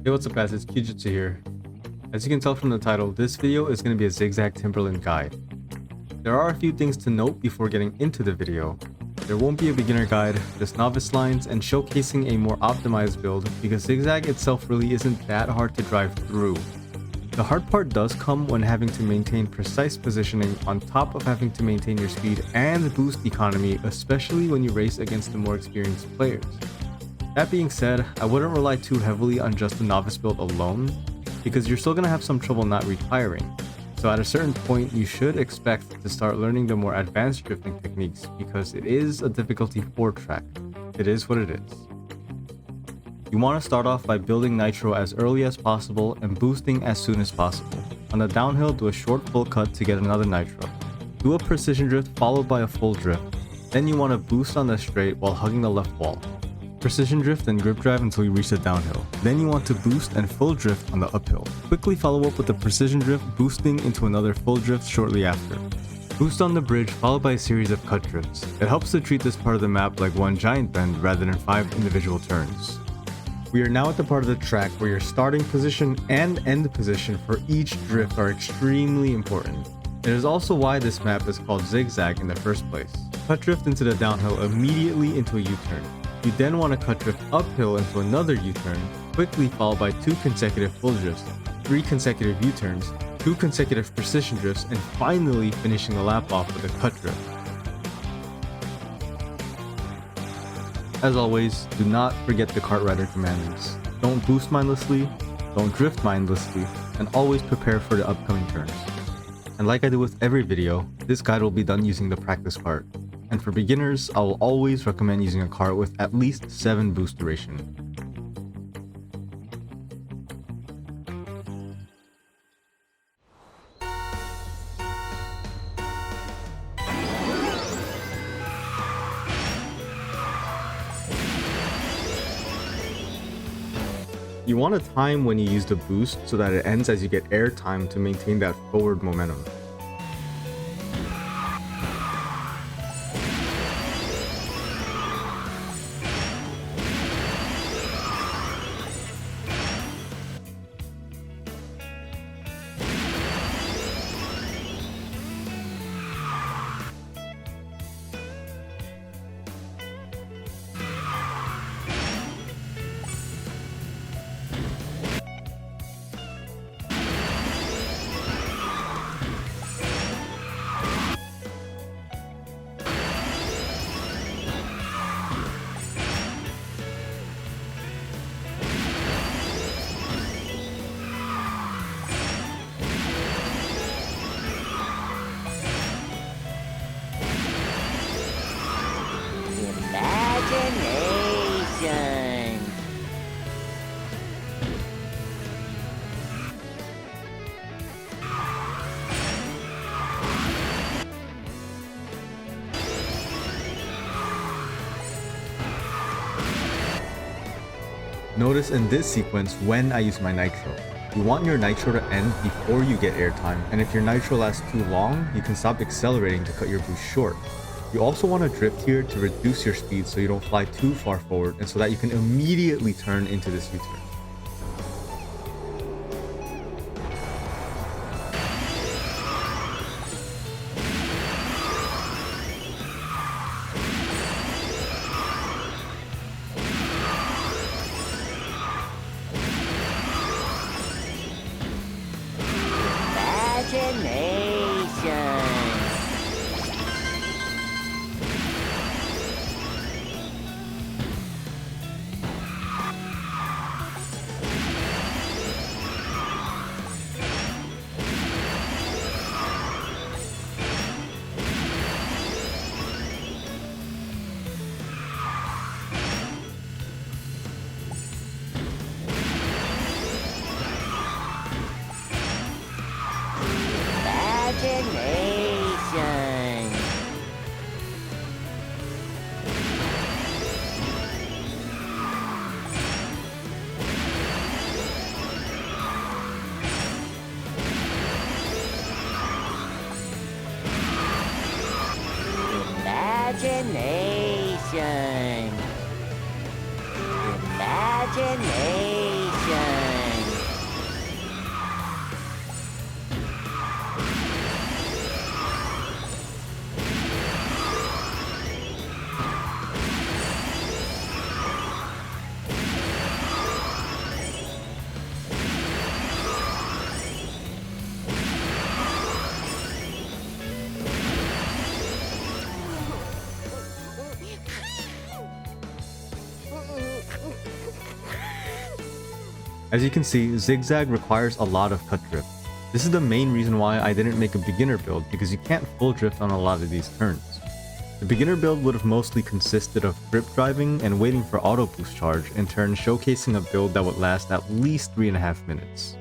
Hey, what's up guys, it's Kijutsu here. As you can tell from the title, this video is going to be a Zigzag Timberland guide. There are a few things to note before getting into the video. There won't be a beginner guide, just novice lines and showcasing a more optimized build because Zigzag itself really isn't that hard to drive through. The hard part does come when having to maintain precise positioning on top of having to maintain your speed and boost economy, especially when you race against the more experienced players. That being said, I wouldn't rely too heavily on just the novice build alone, because you're still going to have some trouble not retiring. So at a certain point, you should expect to start learning the more advanced drifting techniques because it is a difficulty 4 track. It is what it is. You want to start off by building nitro as early as possible and boosting as soon as possible. On the downhill, do a short full cut to get another nitro. Do a precision drift followed by a full drift. Then you want to boost on the straight while hugging the left wall. Precision drift and grip drive until you reach the downhill. Then you want to boost and full drift on the uphill. Quickly follow up with the precision drift, boosting into another full drift shortly after. Boost on the bridge followed by a series of cut drifts. It helps to treat this part of the map like one giant bend rather than 5 individual turns. We are now at the part of the track where your starting position and end position for each drift are extremely important. It is also why this map is called Zigzag in the first place. Cut drift into the downhill immediately into a U-turn. You then want to cut drift uphill into another U-turn, quickly followed by 2 consecutive full drifts, 3 consecutive U-turns, 2 consecutive precision drifts, and finally finishing the lap off with a cut drift. As always, do not forget the kart rider commandments. Don't boost mindlessly, don't drift mindlessly, and always prepare for the upcoming turns. And like I do with every video, this guide will be done using the practice kart. And for beginners, I will always recommend using a kart with at least 7 boost duration. You want a time when you use the boost so that it ends as you get air time to maintain that forward momentum. Imagination. Notice in this sequence when I use my nitro. You want your nitro to end before you get airtime, and if your nitro lasts too long, you can stop accelerating to cut your boost short. You also want to drift here to reduce your speed so you don't fly too far forward and so that you can immediately turn into this U-turn. Imagination. Imagination. Imagination. Imagination. As you can see, Zigzag requires a lot of cut drift. This is the main reason why I didn't make a beginner build, because you can't full drift on a lot of these turns. The beginner build would have mostly consisted of grip driving and waiting for auto boost charge, in turn showcasing a build that would last at least 3.5 minutes.